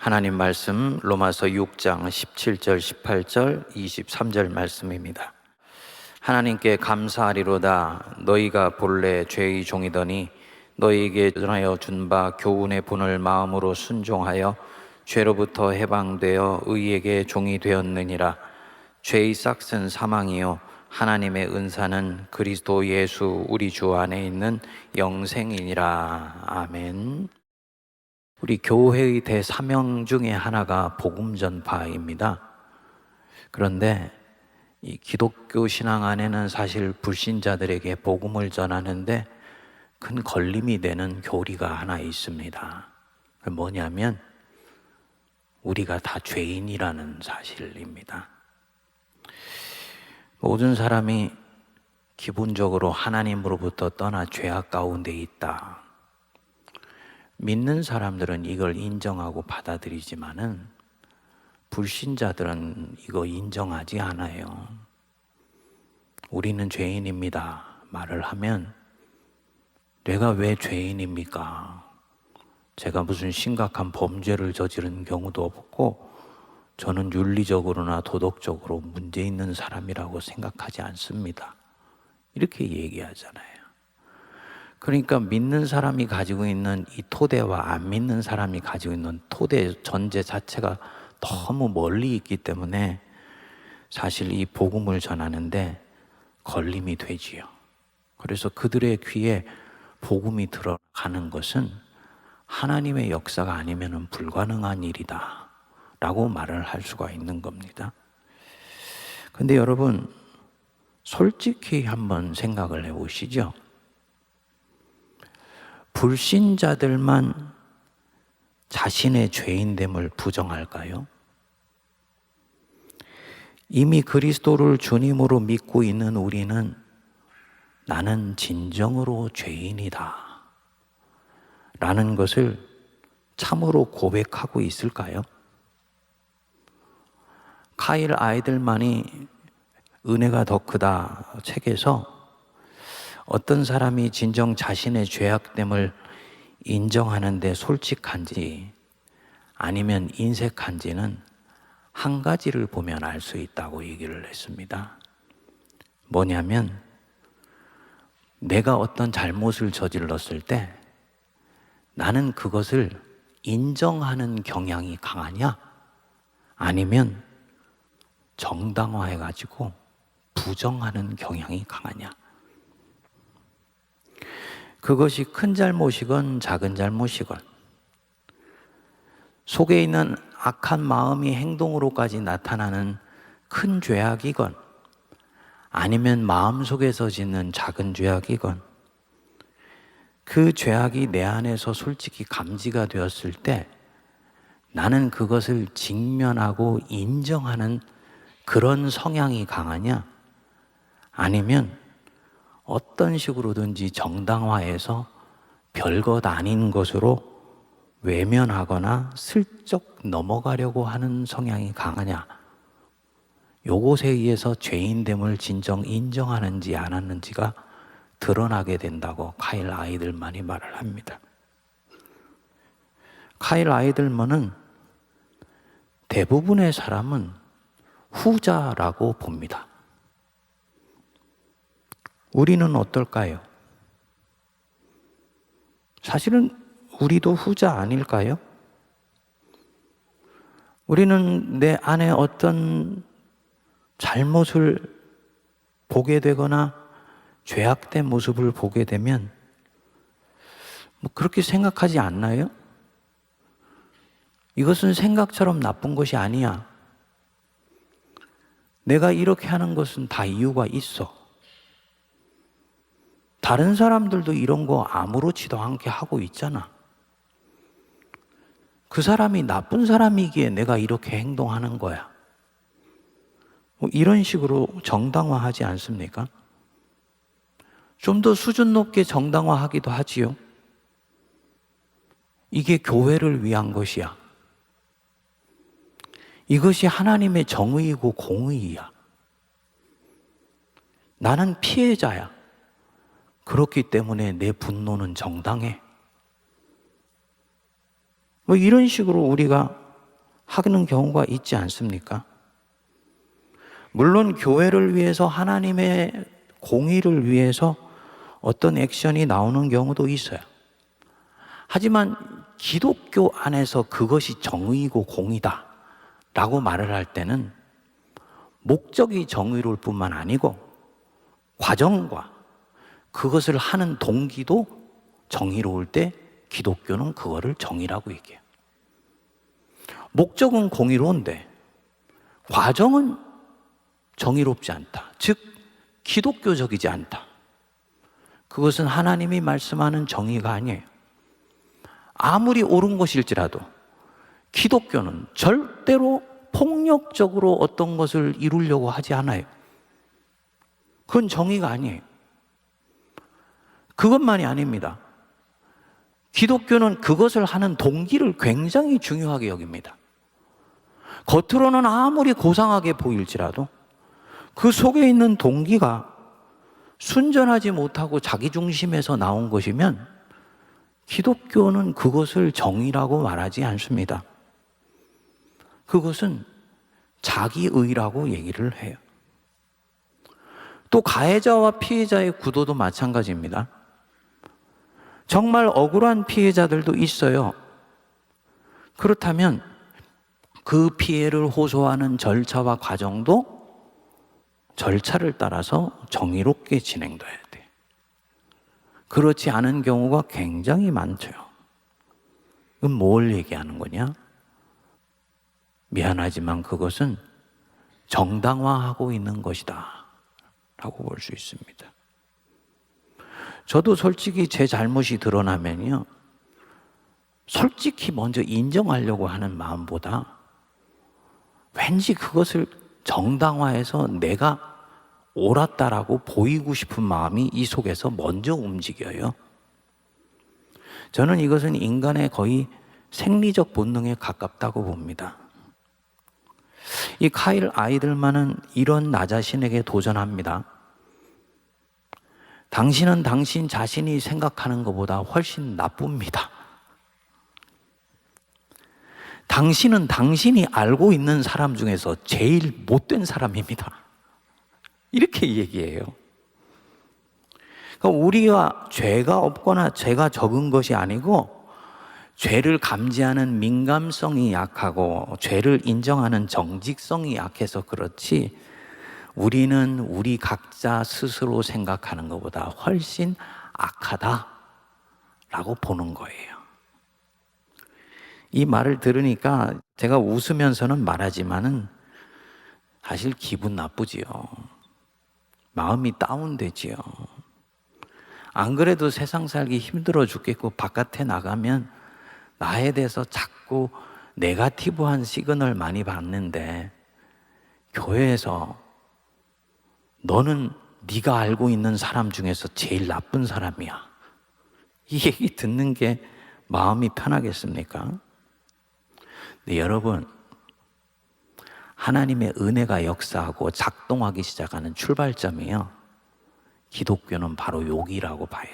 하나님 말씀 로마서 6장 17절, 18절, 23절 말씀입니다. 하나님께 감사하리로다. 너희가 본래 죄의 종이더니 너희에게 전하여 준 바 교훈의 분을 마음으로 순종하여 죄로부터 해방되어 의에게 종이 되었느니라. 죄의 싹은 사망이요 하나님의 은사는 그리스도 예수 우리 주 안에 있는 영생이니라. 아멘. 우리 교회의 대사명 중에 하나가 복음 전파입니다. 그런데 이 기독교 신앙 안에는 사실 불신자들에게 복음을 전하는데 큰 걸림이 되는 교리가 하나 있습니다. 그게 뭐냐면 우리가 다 죄인이라는 사실입니다. 모든 사람이 기본적으로 하나님으로부터 떠나 죄악 가운데 있다. 믿는 사람들은 이걸 인정하고 받아들이지만은 불신자들은 이거 인정하지 않아요. 우리는 죄인입니다 말을 하면 내가 왜 죄인입니까? 제가 무슨 심각한 범죄를 저지른 경우도 없고 저는 윤리적으로나 도덕적으로 문제 있는 사람이라고 생각하지 않습니다. 이렇게 얘기하잖아요. 그러니까 믿는 사람이 가지고 있는 이 토대와 안 믿는 사람이 가지고 있는 토대 전제 자체가 너무 멀리 있기 때문에 사실 이 복음을 전하는데 걸림이 되지요. 그래서 그들의 귀에 복음이 들어가는 것은 하나님의 역사가 아니면 불가능한 일이다 라고 말을 할 수가 있는 겁니다. 근데 여러분 솔직히 한번 생각을 해보시죠. 불신자들만 자신의 죄인됨을 부정할까요? 이미 그리스도를 주님으로 믿고 있는 우리는 나는 진정으로 죄인이다 라는 것을 참으로 고백하고 있을까요? 카일 아이들만이 은혜가 더 크다 책에서 어떤 사람이 진정 자신의 죄악됨을 인정하는데 솔직한지 아니면 인색한지는 한 가지를 보면 알 수 있다고 얘기를 했습니다. 뭐냐면 내가 어떤 잘못을 저질렀을 때 나는 그것을 인정하는 경향이 강하냐 아니면 정당화해가지고 부정하는 경향이 강하냐. 그것이 큰 잘못이건 작은 잘못이건 속에 있는 악한 마음이 행동으로까지 나타나는 큰 죄악이건 아니면 마음속에서 짓는 작은 죄악이건 그 죄악이 내 안에서 솔직히 감지가 되었을 때 나는 그것을 직면하고 인정하는 그런 성향이 강하냐 아니면 어떤 식으로든지 정당화해서 별것 아닌 것으로 외면하거나 슬쩍 넘어가려고 하는 성향이 강하냐. 요것에 의해서 죄인됨을 진정 인정하는지 안 하는지가 드러나게 된다고 카일 아이들만이 말을 합니다. 카일 아이들만은 대부분의 사람은 후자라고 봅니다. 우리는 어떨까요? 사실은 우리도 후자 아닐까요? 우리는 내 안에 어떤 잘못을 보게 되거나 죄악된 모습을 보게 되면 그렇게 생각하지 않나요? 이것은 생각처럼 나쁜 것이 아니야. 내가 이렇게 하는 것은 다 이유가 있어. 다른 사람들도 이런 거 아무렇지도 않게 하고 있잖아. 그 사람이 나쁜 사람이기에 내가 이렇게 행동하는 거야. 이런 식으로 정당화하지 않습니까? 좀 더 수준 높게 정당화하기도 하지요. 이게 교회를 위한 것이야. 이것이 하나님의 정의이고 공의야. 나는 피해자야. 그렇기 때문에 내 분노는 정당해. 이런 식으로 우리가 하는 경우가 있지 않습니까? 물론 교회를 위해서, 하나님의 공의를 위해서 어떤 액션이 나오는 경우도 있어요. 하지만 기독교 안에서 그것이 정의이고 공의다 라고 말을 할 때는 목적이 정의로울 뿐만 아니고 과정과 그것을 하는 동기도 정의로울 때 기독교는 그거를 정의라고 얘기해요. 목적은 공의로운데 과정은 정의롭지 않다. 즉 기독교적이지 않다. 그것은 하나님이 말씀하는 정의가 아니에요. 아무리 옳은 것일지라도 기독교는 절대로 폭력적으로 어떤 것을 이루려고 하지 않아요. 그건 정의가 아니에요. 그것만이 아닙니다. 기독교는 그것을 하는 동기를 굉장히 중요하게 여깁니다. 겉으로는 아무리 고상하게 보일지라도 그 속에 있는 동기가 순전하지 못하고 자기중심에서 나온 것이면 기독교는 그것을 정의라고 말하지 않습니다. 그것은 자기의라고 얘기를 해요. 또 가해자와 피해자의 구도도 마찬가지입니다. 정말 억울한 피해자들도 있어요. 그렇다면 그 피해를 호소하는 절차와 과정도 절차를 따라서 정의롭게 진행돼야 돼. 그렇지 않은 경우가 굉장히 많죠. 그럼 뭘 얘기하는 거냐? 미안하지만 그것은 정당화하고 있는 것이다 라고 볼 수 있습니다. 저도 솔직히 제 잘못이 드러나면요, 솔직히 먼저 인정하려고 하는 마음보다 왠지 그것을 정당화해서 내가 옳았다라고 보이고 싶은 마음이 이 속에서 먼저 움직여요. 저는 이것은 인간의 거의 생리적 본능에 가깝다고 봅니다. 이 카일 아이들만은 이런 나 자신에게 도전합니다. 당신은 당신 자신이 생각하는 것보다 훨씬 나쁩니다. 당신은 당신이 알고 있는 사람 중에서 제일 못된 사람입니다. 이렇게 얘기해요. 그러니까 우리가 죄가 없거나 죄가 적은 것이 아니고 죄를 감지하는 민감성이 약하고 죄를 인정하는 정직성이 약해서 그렇지, 우리는 우리 각자 스스로 생각하는 것보다 훨씬 악하다라고 보는 거예요. 이 말을 들으니까 제가 웃으면서는 말하지만은 사실 기분 나쁘지요. 마음이 다운되지요. 안 그래도 세상 살기 힘들어 죽겠고 바깥에 나가면 나에 대해서 자꾸 네거티브한 시그널 많이 받는데, 교회에서 너는 네가 알고 있는 사람 중에서 제일 나쁜 사람이야, 이 얘기 듣는 게 마음이 편하겠습니까? 근데 여러분, 하나님의 은혜가 역사하고 작동하기 시작하는 출발점이요, 기독교는 바로 여기라고 봐요.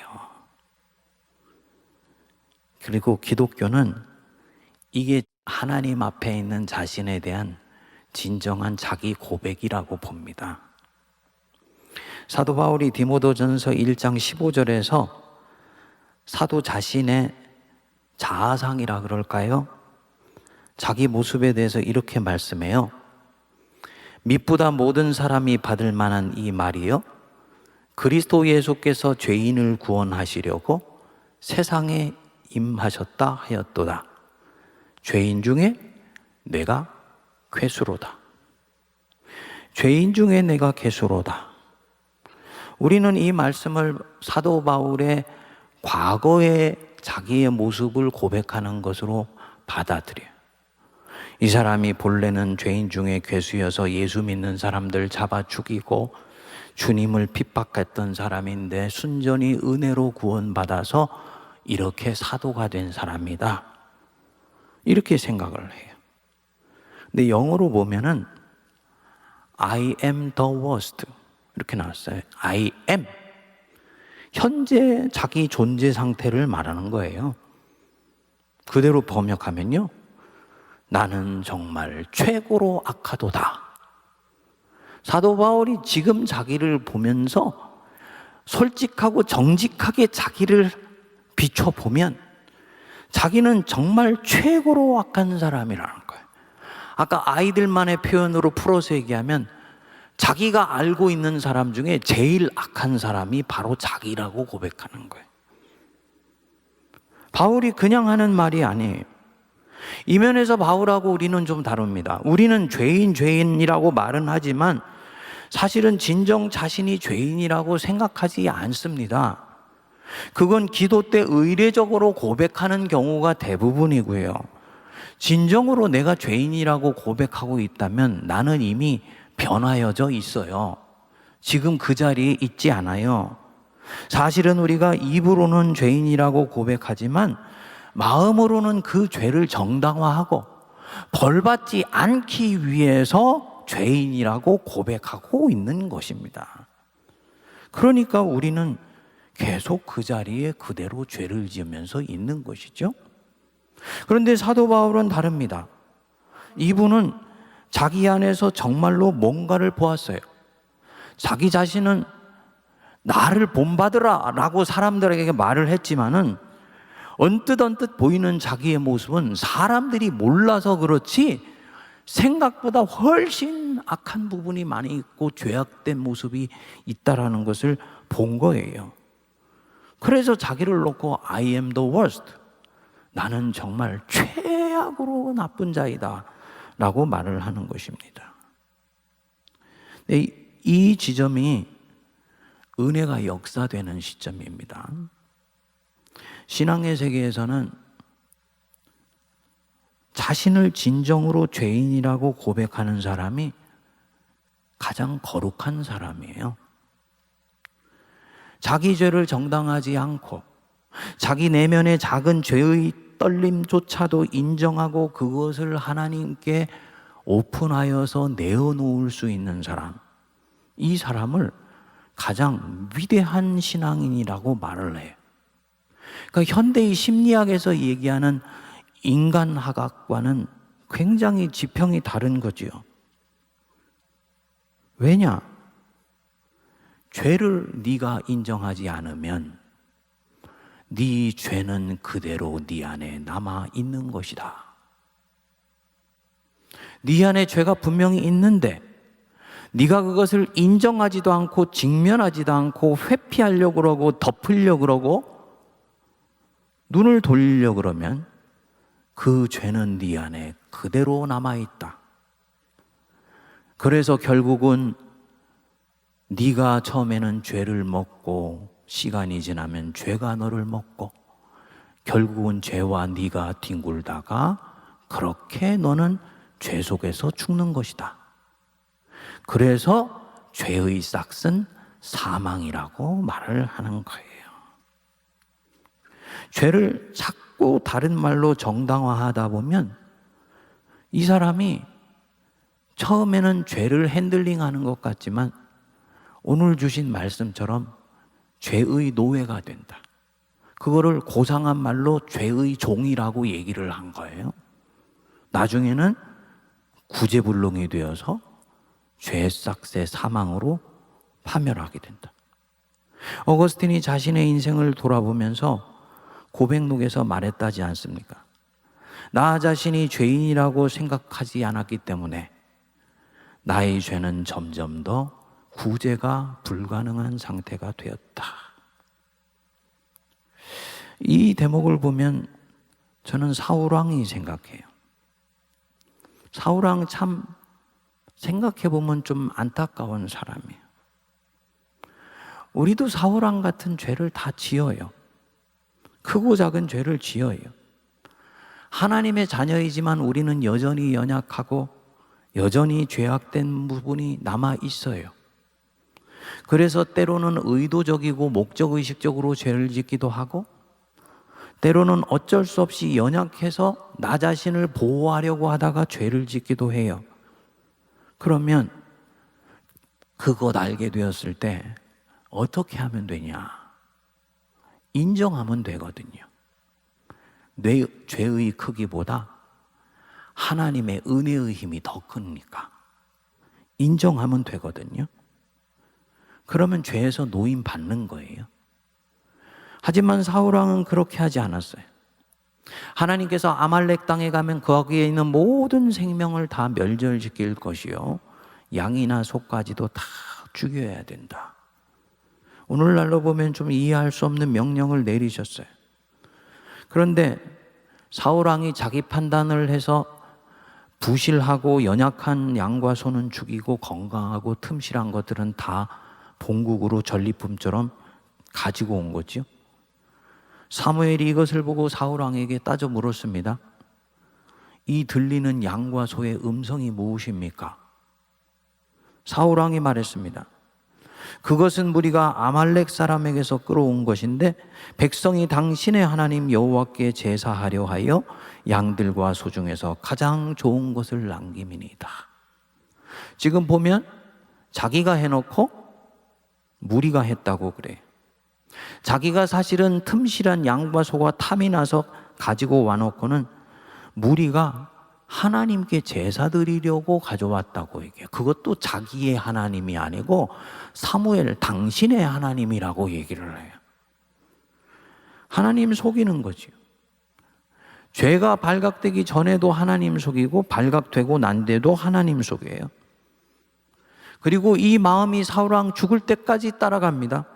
그리고 기독교는 이게 하나님 앞에 있는 자신에 대한 진정한 자기 고백이라고 봅니다. 사도 바울이 디모데전서 1장 15절에서 사도 자신의 자아상이라 그럴까요? 자기 모습에 대해서 이렇게 말씀해요. mit보다 모든 사람이 받을 만한 이 말이요, 그리스도 예수께서 죄인을 구원하시려고 세상에 임하셨다 하였도다. 죄인 중에 내가 괴수로다. 죄인 중에 내가 괴수로다. 우리는 이 말씀을 사도 바울의 과거의 자기의 모습을 고백하는 것으로 받아들여요. 이 사람이 본래는 죄인 중에 괴수여서 예수 믿는 사람들 잡아 죽이고 주님을 핍박했던 사람인데 순전히 은혜로 구원받아서 이렇게 사도가 된 사람이다, 이렇게 생각을 해요. 근데 영어로 보면은 I am the worst 이렇게 나왔어요. I am, 현재 자기 존재 상태를 말하는 거예요. 그대로 번역하면요, 나는 정말 최고로 악하도다. 사도 바울이 지금 자기를 보면서 솔직하고 정직하게 자기를 비춰보면 자기는 정말 최고로 악한 사람이라는 거예요. 아까 아이들만의 표현으로 풀어서 얘기하면 자기가 알고 있는 사람 중에 제일 악한 사람이 바로 자기라고 고백하는 거예요. 바울이 그냥 하는 말이 아니에요. 이 면에서 바울하고 우리는 좀 다릅니다. 우리는 죄인이라고 말은 하지만 사실은 진정 자신이 죄인이라고 생각하지 않습니다. 그건 기도 때 의례적으로 고백하는 경우가 대부분이고요. 진정으로 내가 죄인이라고 고백하고 있다면 나는 이미 변화여져 있어요. 지금 그 자리에 있지 않아요. 사실은 우리가 입으로는 죄인이라고 고백하지만 마음으로는 그 죄를 정당화하고 벌받지 않기 위해서 죄인이라고 고백하고 있는 것입니다. 그러니까 우리는 계속 그 자리에 그대로 죄를 지으면서 있는 것이죠. 그런데 사도 바울은 다릅니다. 이분은 자기 안에서 정말로 뭔가를 보았어요. 자기 자신은 나를 본받으라 라고 사람들에게 말을 했지만은 언뜻 보이는 자기의 모습은 사람들이 몰라서 그렇지 생각보다 훨씬 악한 부분이 많이 있고 죄악된 모습이 있다라는 것을 본 거예요. 그래서 자기를 놓고 I am the worst, 나는 정말 최악으로 나쁜 자이다 라고 말을 하는 것입니다. 이 지점이 은혜가 역사되는 시점입니다. 신앙의 세계에서는 자신을 진정으로 죄인이라고 고백하는 사람이 가장 거룩한 사람이에요. 자기 죄를 정당하지 않고 자기 내면의 작은 죄의 떨림조차도 인정하고 그것을 하나님께 오픈하여서 내어놓을 수 있는 사람, 이 사람을 가장 위대한 신앙인이라고 말을 해요. 그러니까 현대의 심리학에서 얘기하는 인간학과는 굉장히 지평이 다른 거지요. 왜냐? 죄를 네가 인정하지 않으면 네 죄는 그대로 네 안에 남아 있는 것이다. 네 안에 죄가 분명히 있는데 네가 그것을 인정하지도 않고 직면하지도 않고 회피하려고 그러고 덮으려고 그러고 눈을 돌리려고 그러면 그 죄는 네 안에 그대로 남아있다. 그래서 결국은 네가 처음에는 죄를 먹고 시간이 지나면 죄가 너를 먹고 결국은 죄와 네가 뒹굴다가 그렇게 너는 죄 속에서 죽는 것이다. 그래서 죄의 싹은 사망이라고 말을 하는 거예요. 죄를 자꾸 다른 말로 정당화하다 보면 이 사람이 처음에는 죄를 핸들링하는 것 같지만 오늘 주신 말씀처럼 죄의 노예가 된다. 그거를 고상한 말로 죄의 종이라고 얘기를 한 거예요. 나중에는 구제불능이 되어서 죄싹새 사망으로 파멸하게 된다. 어거스틴이 자신의 인생을 돌아보면서 고백록에서 말했다지 않습니까? 나 자신이 죄인이라고 생각하지 않았기 때문에 나의 죄는 점점 더 구제가 불가능한 상태가 되었다. 이 대목을 보면 저는 사울왕이 생각해요. 사울왕 참 생각해보면 좀 안타까운 사람이에요. 우리도 사울왕 같은 죄를 다 지어요. 크고 작은 죄를 지어요. 하나님의 자녀이지만 우리는 여전히 연약하고 여전히 죄악된 부분이 남아 있어요. 그래서 때로는 의도적이고 목적의식적으로 죄를 짓기도 하고 때로는 어쩔 수 없이 연약해서 나 자신을 보호하려고 하다가 죄를 짓기도 해요. 그러면 그것 알게 되었을 때 어떻게 하면 되냐? 인정하면 되거든요. 내 죄의 크기보다 하나님의 은혜의 힘이 더 크니까 인정하면 되거든요. 그러면 죄에서 노임 받는 거예요. 하지만 사울왕은 그렇게 하지 않았어요. 하나님께서 아말렉 땅에 가면 거기에 있는 모든 생명을 다 멸절시킬 것이요, 양이나 소까지도 다 죽여야 된다. 오늘날로 보면 좀 이해할 수 없는 명령을 내리셨어요. 그런데 사울왕이 자기 판단을 해서 부실하고 연약한 양과 소는 죽이고 건강하고 틈실한 것들은 다 본국으로 전리품처럼 가지고 온 거죠. 사무엘이 이것을 보고 사울왕에게 따져 물었습니다. 이 들리는 양과 소의 음성이 무엇입니까? 사울왕이 말했습니다. 그것은 무리가 아말렉 사람에게서 끌어온 것인데 백성이 당신의 하나님 여호와께 제사하려 하여 양들과 소 중에서 가장 좋은 것을 남김이니이다. 지금 보면 자기가 해놓고 무리가 했다고 그래요. 자기가 사실은 틈실한 양과 소가 탐이 나서 가지고 와놓고는 무리가 하나님께 제사 드리려고 가져왔다고 얘기해요. 그것도 자기의 하나님이 아니고 사무엘 당신의 하나님이라고 얘기를 해요. 하나님 속이는 거지요. 죄가 발각되기 전에도 하나님 속이고 발각되고 난 데도 하나님 속이에요. 그리고 이 마음이 사울왕 죽을 때까지 따라갑니다.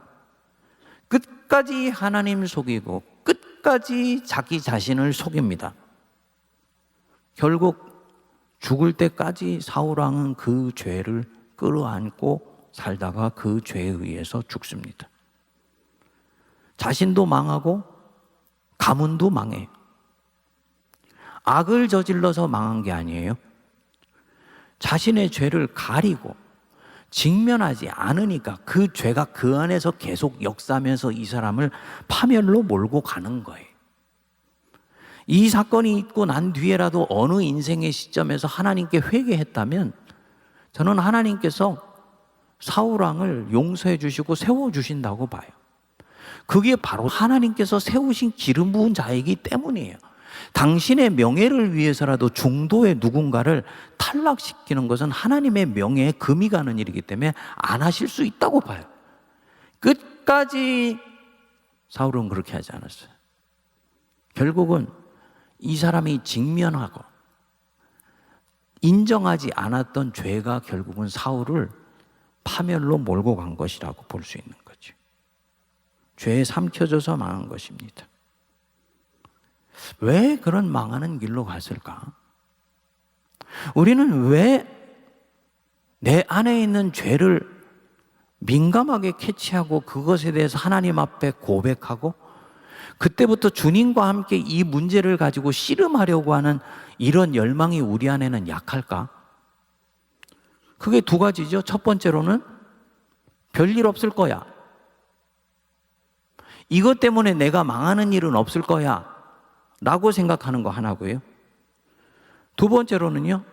끝까지 하나님 속이고 끝까지 자기 자신을 속입니다. 결국 죽을 때까지 사울왕은 그 죄를 끌어안고 살다가 그 죄에 의해서 죽습니다. 자신도 망하고 가문도 망해요. 악을 저질러서 망한 게 아니에요. 자신의 죄를 가리고 직면하지 않으니까 그 죄가 그 안에서 계속 역사하면서 이 사람을 파멸로 몰고 가는 거예요. 이 사건이 있고 난 뒤에라도 어느 인생의 시점에서 하나님께 회개했다면 저는 하나님께서 사울왕을 용서해 주시고 세워주신다고 봐요. 그게 바로 하나님께서 세우신 기름 부은 자이기 때문이에요. 당신의 명예를 위해서라도 중도의 누군가를 탈락시키는 것은 하나님의 명예에 금이 가는 일이기 때문에 안 하실 수 있다고 봐요. 끝까지 사울은 그렇게 하지 않았어요. 결국은 이 사람이 직면하고 인정하지 않았던 죄가 결국은 사울을 파멸로 몰고 간 것이라고 볼 수 있는 거죠. 죄에 삼켜져서 망한 것입니다. 왜 그런 망하는 길로 갔을까? 우리는 왜 내 안에 있는 죄를 민감하게 캐치하고 그것에 대해서 하나님 앞에 고백하고 그때부터 주님과 함께 이 문제를 가지고 씨름하려고 하는 이런 열망이 우리 안에는 약할까? 그게 두 가지죠. 첫 번째로는 별일 없을 거야. 이것 때문에 내가 망하는 일은 없을 거야 라고 생각하는 거 하나고요. 두 번째로는요,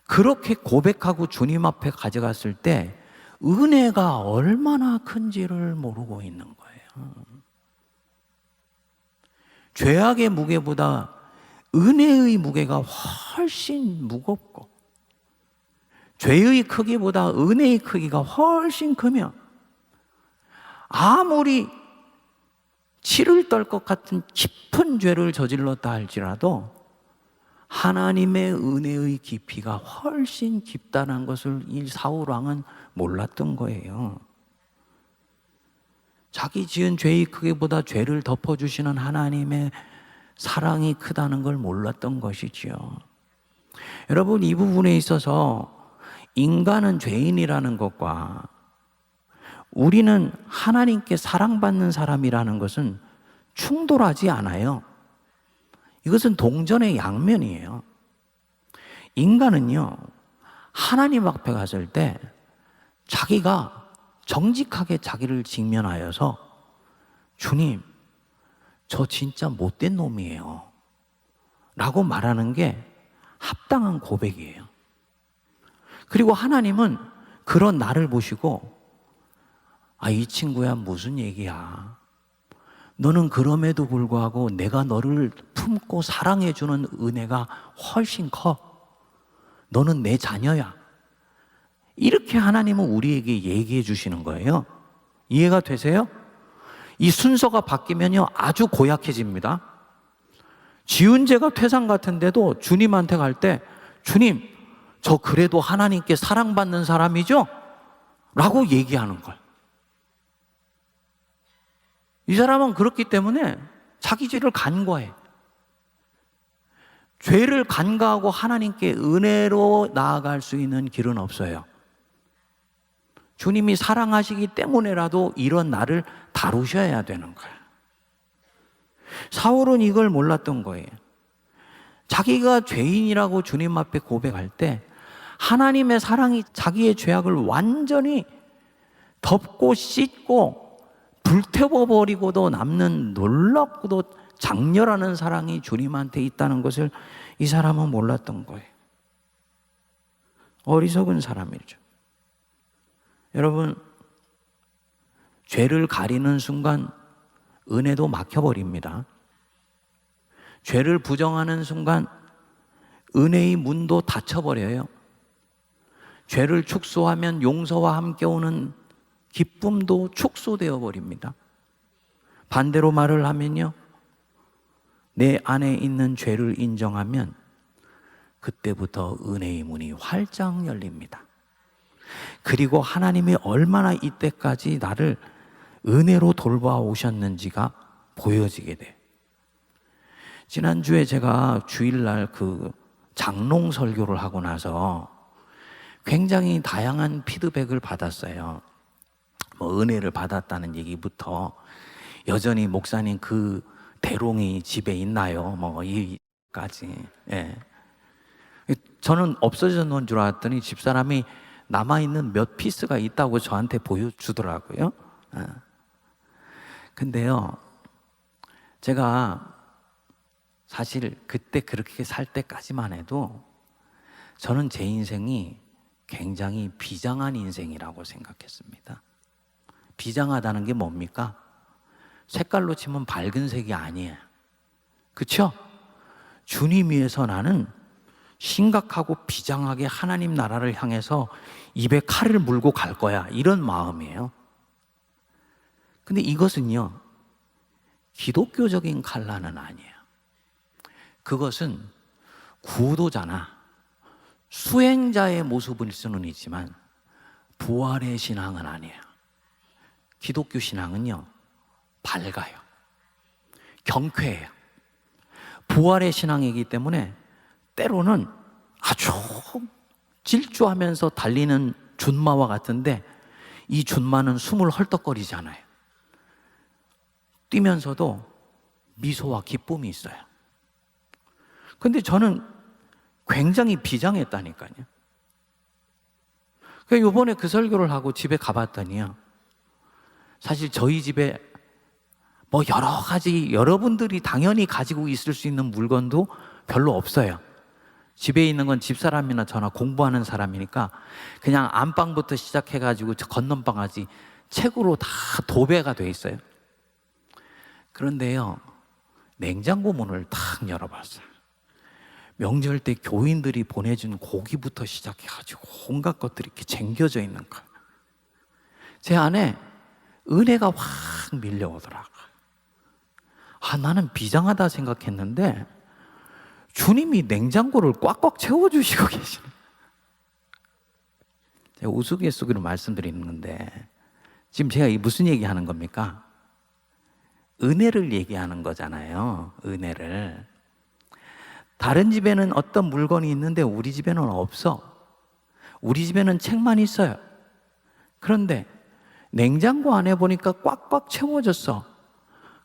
그렇게 고백하고 주님 앞에 가져갔을 때 은혜가 얼마나 큰지를 모르고 있는 거예요. 죄악의 무게보다 은혜의 무게가 훨씬 무겁고 죄의 크기보다 은혜의 크기가 훨씬 크면 아무리 치를 떨 것 같은 깊은 죄를 저질렀다 할지라도 하나님의 은혜의 깊이가 훨씬 깊다는 것을 이 사울왕은 몰랐던 거예요. 자기 지은 죄의 크기보다 죄를 덮어주시는 하나님의 사랑이 크다는 걸 몰랐던 것이지요. 여러분, 이 부분에 있어서 인간은 죄인이라는 것과 우리는 하나님께 사랑받는 사람이라는 것은 충돌하지 않아요. 이것은 동전의 양면이에요. 인간은요, 하나님 앞에 갔을 때 자기가 정직하게 자기를 직면하여서 주님, 저 진짜 못된 놈이에요 라고 말하는 게 합당한 고백이에요. 그리고 하나님은 그런 나를 보시고 이 친구야 무슨 얘기야, 너는 그럼에도 불구하고 내가 너를 품고 사랑해주는 은혜가 훨씬 커. 너는 내 자녀야. 이렇게 하나님은 우리에게 얘기해 주시는 거예요. 이해가 되세요? 이 순서가 바뀌면요, 아주 고약해집니다. 지은재가 퇴상 같은데도 주님한테 갈 때, 주님, 저 그래도 하나님께 사랑받는 사람이죠? 라고 얘기하는 거예요. 이 사람은 그렇기 때문에 자기 죄를 간과해. 죄를 간과하고 하나님께 은혜로 나아갈 수 있는 길은 없어요. 주님이 사랑하시기 때문에라도 이런 나를 다루셔야 되는 거예요. 사울은 이걸 몰랐던 거예요. 자기가 죄인이라고 주님 앞에 고백할 때 하나님의 사랑이 자기의 죄악을 완전히 덮고 씻고 불태워버리고도 남는 놀랍고도 장렬하는 사랑이 주님한테 있다는 것을 이 사람은 몰랐던 거예요. 어리석은 사람이죠. 여러분, 죄를 가리는 순간 은혜도 막혀버립니다. 죄를 부정하는 순간 은혜의 문도 닫혀버려요. 죄를 축소하면 용서와 함께 오는 기쁨도 축소되어 버립니다. 반대로 말을 하면요, 내 안에 있는 죄를 인정하면 그때부터 은혜의 문이 활짝 열립니다. 그리고 하나님이 얼마나 이때까지 나를 은혜로 돌봐오셨는지가 보여지게 돼요. 지난주에 제가 주일날 그 장롱 설교를 하고 나서 굉장히 다양한 피드백을 받았어요. 뭐 은혜를 받았다는 얘기부터 여전히 목사님 그 대롱이 집에 있나요? 뭐 이까지. 예. 저는 없어졌는 줄 알았더니 집사람이 남아있는 몇 피스가 있다고 저한테 보여주더라고요. 근데요, 제가 사실 그때 그렇게 살 때까지만 해도 저는 제 인생이 굉장히 비장한 인생이라고 생각했습니다. 비장하다는 게 뭡니까? 색깔로 치면 밝은 색이 아니에요. 그렇죠? 주님 위해서 나는 심각하고 비장하게 하나님 나라를 향해서 입에 칼을 물고 갈 거야, 이런 마음이에요. 근데 이것은요, 기독교적인 칼라는 아니에요. 그것은 구도자나 수행자의 모습일 수는 있지만 부활의 신앙은 아니에요. 기독교 신앙은요, 밝아요. 경쾌해요. 부활의 신앙이기 때문에 때로는 아주 질주하면서 달리는 준마와 같은데 이 준마는 숨을 헐떡거리지 않아요. 뛰면서도 미소와 기쁨이 있어요. 근데 저는 굉장히 비장했다니까요. 그러니까 이번에 그 설교를 하고 집에 가봤더니요, 사실 저희 집에 뭐 여러 가지 여러분들이 당연히 가지고 있을 수 있는 물건도 별로 없어요. 집에 있는 건 집사람이나 저나 공부하는 사람이니까 그냥 안방부터 시작해가지고 저 건넌방까지 책으로 다 도배가 돼 있어요. 그런데요, 냉장고 문을 탁 열어봤어요. 명절 때 교인들이 보내준 고기부터 시작해가지고 온갖 것들이 이렇게 쟁겨져 있는 거예요. 제 안에 은혜가 확 밀려오더라고요. 나는 비장하다 생각했는데 주님이 냉장고를 꽉꽉 채워주시고 계시네. 제가 우스갯소리로 말씀드리는 건데 지금 제가 무슨 얘기하는 겁니까? 은혜를 얘기하는 거잖아요. 은혜를. 다른 집에는 어떤 물건이 있는데 우리 집에는 없어. 우리 집에는 책만 있어요. 그런데 냉장고 안에 보니까 꽉꽉 채워졌어.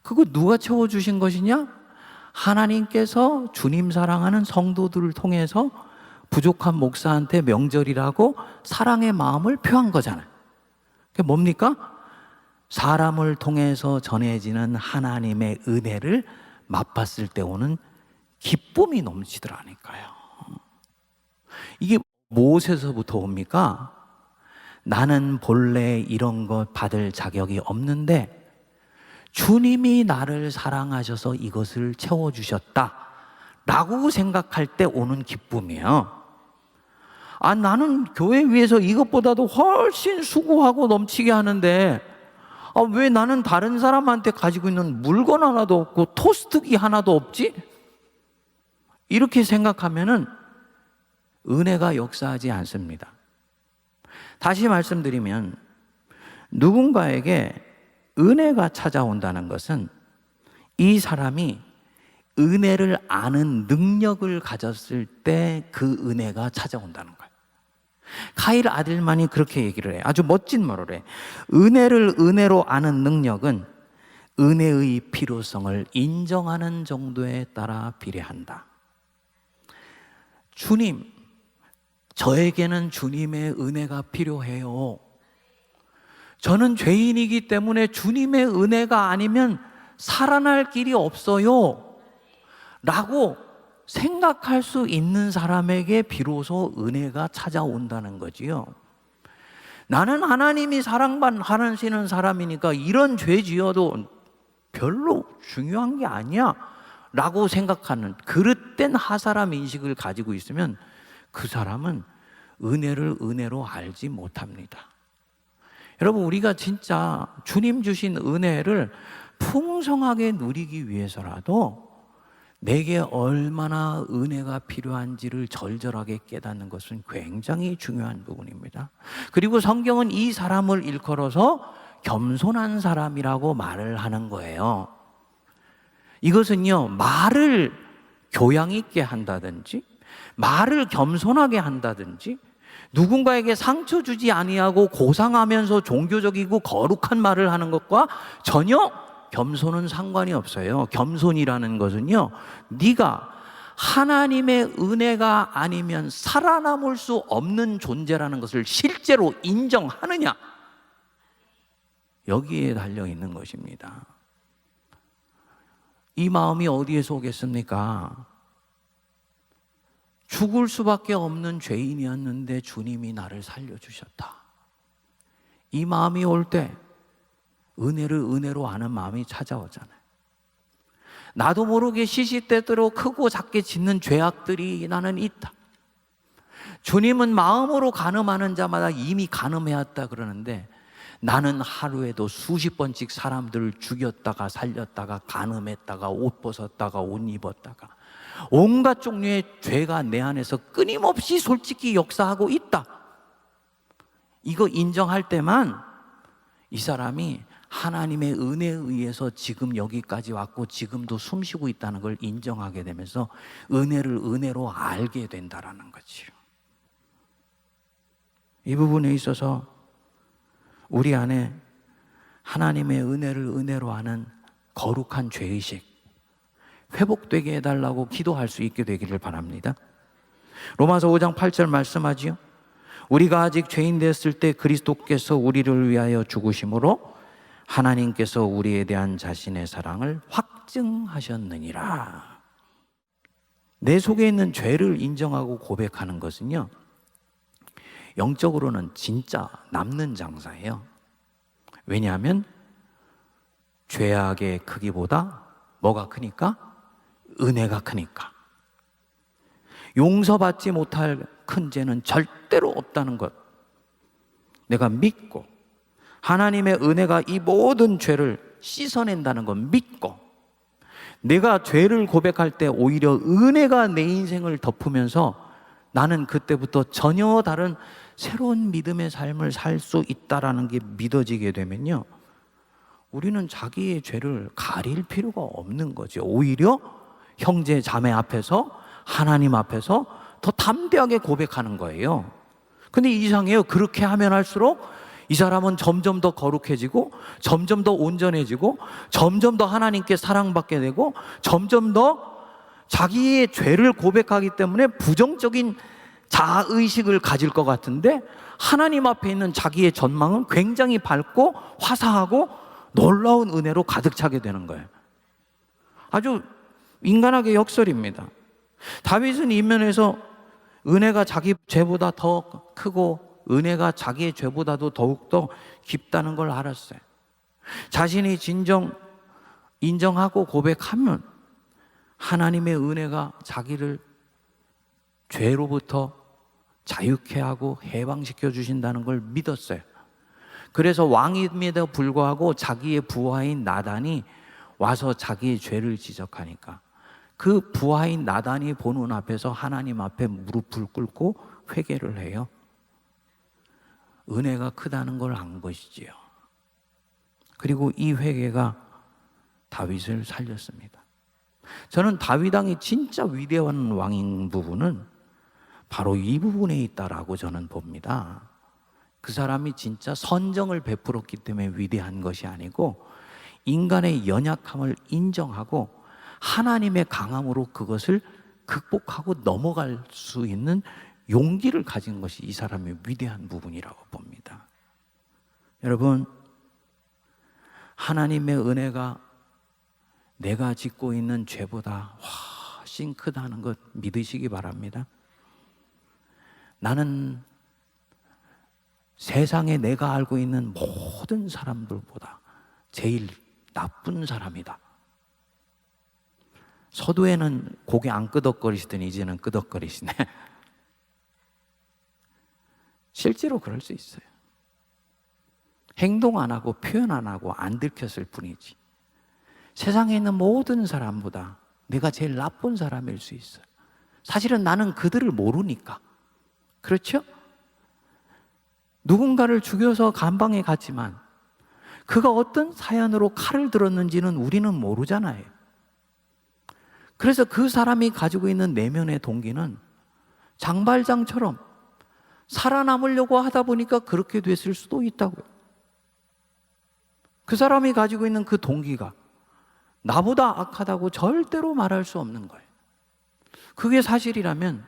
그거 누가 채워주신 것이냐? 하나님께서 주님 사랑하는 성도들을 통해서 부족한 목사한테 명절이라고 사랑의 마음을 표한 거잖아요. 그게 뭡니까? 사람을 통해서 전해지는 하나님의 은혜를 맛봤을 때 오는 기쁨이 넘치더라니까요. 이게 무엇에서부터 옵니까? 나는 본래 이런 것 받을 자격이 없는데 주님이 나를 사랑하셔서 이것을 채워주셨다 라고 생각할 때 오는 기쁨이에요. 나는 교회 위해서 이것보다도 훨씬 수고하고 넘치게 하는데 왜 나는 다른 사람한테 가지고 있는 물건 하나도 없고 토스트기 하나도 없지? 이렇게 생각하면은 은혜가 역사하지 않습니다. 다시 말씀드리면 누군가에게 은혜가 찾아온다는 것은 이 사람이 은혜를 아는 능력을 가졌을 때 그 은혜가 찾아온다는 거예요. 카일 아들만이 그렇게 얘기를 해요. 아주 멋진 말을 해. 은혜를 은혜로 아는 능력은 은혜의 필요성을 인정하는 정도에 따라 비례한다. 주님, 저에게는 주님의 은혜가 필요해요. 저는 죄인이기 때문에 주님의 은혜가 아니면 살아날 길이 없어요 라고 생각할 수 있는 사람에게 비로소 은혜가 찾아온다는 거지요. 나는 하나님이 사랑하시는 사람이니까 이런 죄 지어도 별로 중요한 게 아니야 라고 생각하는 그릇된 하사람 인식을 가지고 있으면 그 사람은 은혜를 은혜로 알지 못합니다. 여러분, 우리가 진짜 주님 주신 은혜를 풍성하게 누리기 위해서라도 내게 얼마나 은혜가 필요한지를 절절하게 깨닫는 것은 굉장히 중요한 부분입니다. 그리고 성경은 이 사람을 일컬어서 겸손한 사람이라고 말을 하는 거예요. 이것은요, 말을 교양 있게 한다든지 말을 겸손하게 한다든지 누군가에게 상처 주지 아니하고 고상하면서 종교적이고 거룩한 말을 하는 것과 전혀 겸손은 상관이 없어요. 겸손이라는 것은요, 네가 하나님의 은혜가 아니면 살아남을 수 없는 존재라는 것을 실제로 인정하느냐, 여기에 달려 있는 것입니다. 이 마음이 어디에서 오겠습니까? 죽을 수밖에 없는 죄인이었는데 주님이 나를 살려주셨다. 이 마음이 올 때 은혜를 은혜로 아는 마음이 찾아오잖아요. 나도 모르게 시시때때로 크고 작게 짓는 죄악들이 나는 있다. 주님은 마음으로 간음하는 자마다 이미 간음해왔다 그러는데 나는 하루에도 수십 번씩 사람들을 죽였다가 살렸다가 간음했다가 옷 벗었다가 옷 입었다가 온갖 종류의 죄가 내 안에서 끊임없이 솔직히 역사하고 있다. 이거 인정할 때만 이 사람이 하나님의 은혜에 의해서 지금 여기까지 왔고 지금도 숨쉬고 있다는 걸 인정하게 되면서 은혜를 은혜로 알게 된다라는 거지요. 이 부분에 있어서 우리 안에 하나님의 은혜를 은혜로 아는 거룩한 죄의식 회복되게 해달라고 기도할 수 있게 되기를 바랍니다. 로마서 5장 8절 말씀하지요. 우리가 아직 죄인 됐을 때 그리스도께서 우리를 위하여 죽으심으로 하나님께서 우리에 대한 자신의 사랑을 확증하셨느니라. 내 속에 있는 죄를 인정하고 고백하는 것은요, 영적으로는 진짜 남는 장사예요. 왜냐하면 죄악의 크기보다 뭐가 크니까? 은혜가 크니까. 용서받지 못할 큰 죄는 절대로 없다는 것 내가 믿고, 하나님의 은혜가 이 모든 죄를 씻어낸다는 것 믿고, 내가 죄를 고백할 때 오히려 은혜가 내 인생을 덮으면서 나는 그때부터 전혀 다른 새로운 믿음의 삶을 살 수 있다라는 게 믿어지게 되면요, 우리는 자기의 죄를 가릴 필요가 없는 거죠. 오히려 형제 자매 앞에서, 하나님 앞에서 더 담대하게 고백하는 거예요. 근데 이상해요. 그렇게 하면 할수록 이 사람은 점점 더 거룩해지고 점점 더 온전해지고 점점 더 하나님께 사랑받게 되고 점점 더 자기의 죄를 고백하기 때문에 부정적인 자아의식을 가질 것 같은데 하나님 앞에 있는 자기의 전망은 굉장히 밝고 화사하고 놀라운 은혜로 가득 차게 되는 거예요. 아주 인간학의 역설입니다. 다윗은 이 면에서 은혜가 자기 죄보다 더 크고 은혜가 자기의 죄보다도 더욱더 깊다는 걸 알았어요. 자신이 진정 인정하고 고백하면 하나님의 은혜가 자기를 죄로부터 자유케 하고 해방시켜 주신다는 걸 믿었어요. 그래서 왕임에도 불구하고 자기의 부하인 나단이 와서 자기의 죄를 지적하니까 그 부하인 나단이 보는 앞에서 하나님 앞에 무릎을 꿇고 회개를 해요. 은혜가 크다는 걸 안 것이지요. 그리고 이 회개가 다윗을 살렸습니다. 저는 다윗 왕이 진짜 위대한 왕인 부분은 바로 이 부분에 있다라고 저는 봅니다. 그 사람이 진짜 선정을 베풀었기 때문에 위대한 것이 아니고 인간의 연약함을 인정하고 하나님의 강함으로 그것을 극복하고 넘어갈 수 있는 용기를 가진 것이 이 사람의 위대한 부분이라고 봅니다. 여러분, 하나님의 은혜가 내가 짓고 있는 죄보다 훨씬 크다는 것 믿으시기 바랍니다. 나는 세상에 내가 알고 있는 모든 사람들보다 제일 나쁜 사람이다. 서두에는 고개 안 끄덕거리시더니 이제는 끄덕거리시네. 실제로 그럴 수 있어요. 행동 안 하고 표현 안 하고 안 들켰을 뿐이지. 세상에 있는 모든 사람보다 내가 제일 나쁜 사람일 수 있어요. 사실은 나는 그들을 모르니까. 그렇죠? 누군가를 죽여서 감방에 갔지만 그가 어떤 사연으로 칼을 들었는지는 우리는 모르잖아요. 그래서 그 사람이 가지고 있는 내면의 동기는 장발장처럼 살아남으려고 하다 보니까 그렇게 됐을 수도 있다고요. 그 사람이 가지고 있는 그 동기가 나보다 악하다고 절대로 말할 수 없는 거예요. 그게 사실이라면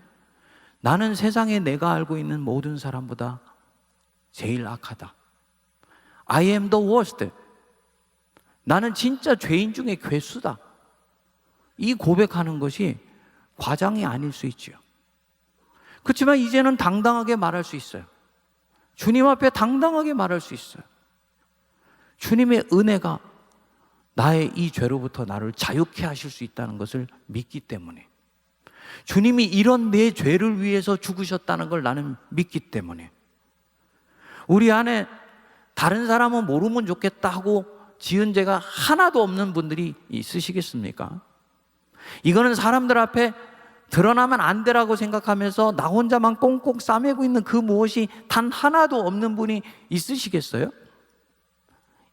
나는 세상에 내가 알고 있는 모든 사람보다 제일 악하다. I am the worst. 나는 진짜 죄인 중에 괴수다. 이 고백하는 것이 과장이 아닐 수 있죠. 그렇지만 이제는 당당하게 말할 수 있어요. 주님 앞에 당당하게 말할 수 있어요. 주님의 은혜가 나의 이 죄로부터 나를 자유케 하실 수 있다는 것을 믿기 때문에, 주님이 이런 내 죄를 위해서 죽으셨다는 걸 나는 믿기 때문에, 우리 안에 다른 사람은 모르면 좋겠다 하고 지은 죄가 하나도 없는 분들이 있으시겠습니까? 이거는 사람들 앞에 드러나면 안 되라고 생각하면서 나 혼자만 꽁꽁 싸매고 있는 그 무엇이 단 하나도 없는 분이 있으시겠어요?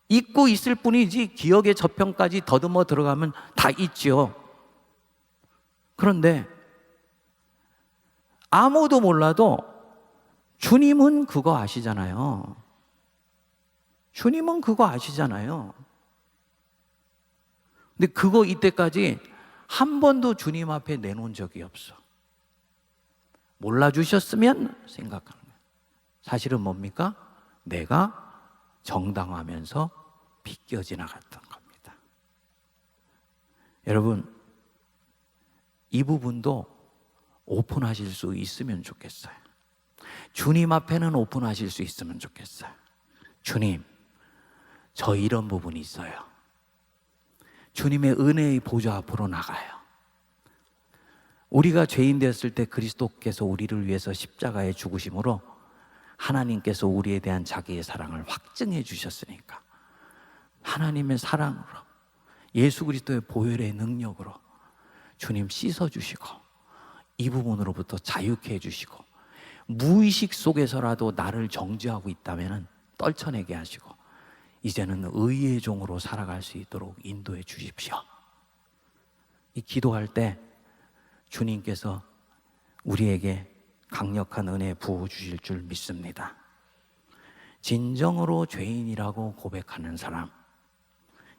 잊고 있을 뿐이지 기억의 저편까지 더듬어 들어가면 다 있지요. 그런데 아무도 몰라도 주님은 그거 아시잖아요. 주님은 그거 아시잖아요. 근데 그거 이때까지 한 번도 주님 앞에 내놓은 적이 없어. 몰라주셨으면 생각하는 거예요. 사실은 뭡니까? 내가 정당하면서 비껴 지나갔던 겁니다. 여러분, 이 부분도 오픈하실 수 있으면 좋겠어요. 주님 앞에는 오픈하실 수 있으면 좋겠어요. 주님, 저 이런 부분이 있어요. 주님의 은혜의 보좌 앞으로 나가요. 우리가 죄인 되었을 때 그리스도께서 우리를 위해서 십자가에 죽으심으로 하나님께서 우리에 대한 자기의 사랑을 확증해 주셨으니까 하나님의 사랑으로, 예수 그리스도의 보혈의 능력으로 주님 씻어주시고 이 부분으로부터 자유케 해주시고, 무의식 속에서라도 나를 정죄하고 있다면 떨쳐내게 하시고 이제는 의의 종으로 살아갈 수 있도록 인도해 주십시오. 이 기도할 때 주님께서 우리에게 강력한 은혜 부어주실 줄 믿습니다. 진정으로 죄인이라고 고백하는 사람,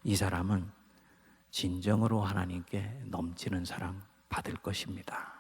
이 사람은 진정으로 하나님께 넘치는 사랑 받을 것입니다.